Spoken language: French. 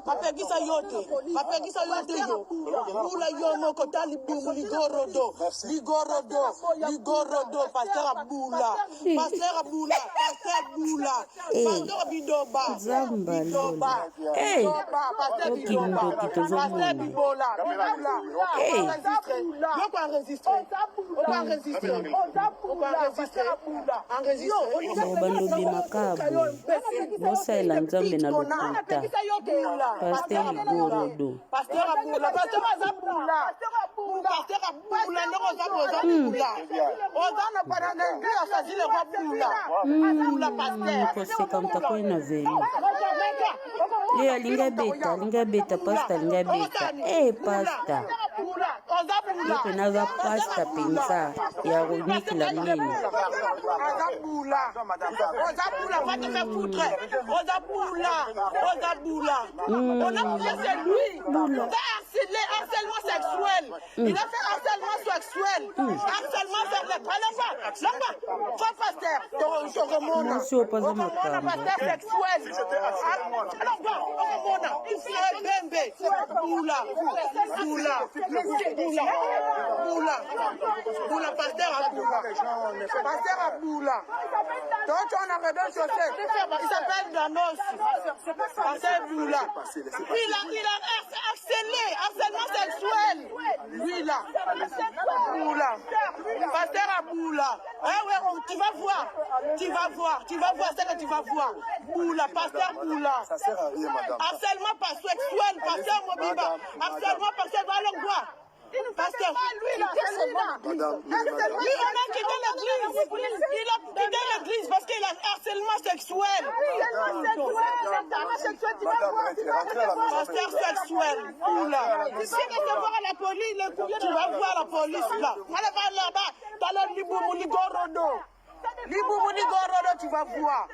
Bapegisa yote yo. Bula yo moko tali bumu ligorodo. Pasteur Abula. Pasteur Bidoba. Pasteur Bibola. Bandobi makabo Mosaila Nzambe na lokuta Pasteur Igorodo Pasteur Abula ndoko Zabula Ozana parana ndio sazile kwa Bula Pasteur koseka mtako na veli Leo linga beta pasta linga beta pasta Yope naza pasta pensa ya Ronique la mine Ozabula va te faire foutre Ozabula on a poussé lui harcèlement sexuel il a fait harcèlement sexuel harcèlement vers les là-bas toi pasteur pasteur sexuel alors il fait bembe Boula pasteur Abula donc on a redonné chaussée il s'appelle Danos pasteur Boula il a harcèlement sexuel lui là Boula pasteur Abula tu vas voir ce que tu vas voir Boula pasteur Boula harcèlement pas sexuel pasteur Mobiba harcèlement pasteur Balongwa Pasteur, lui, on a quitté l'église parce qu'il a harcèlement sexuel. Pasteur sexuel. Si tu vas voir la police, tu vas voir la police là. Allez va là-bas, dans le Liboumou Gorodo, tu vas voir.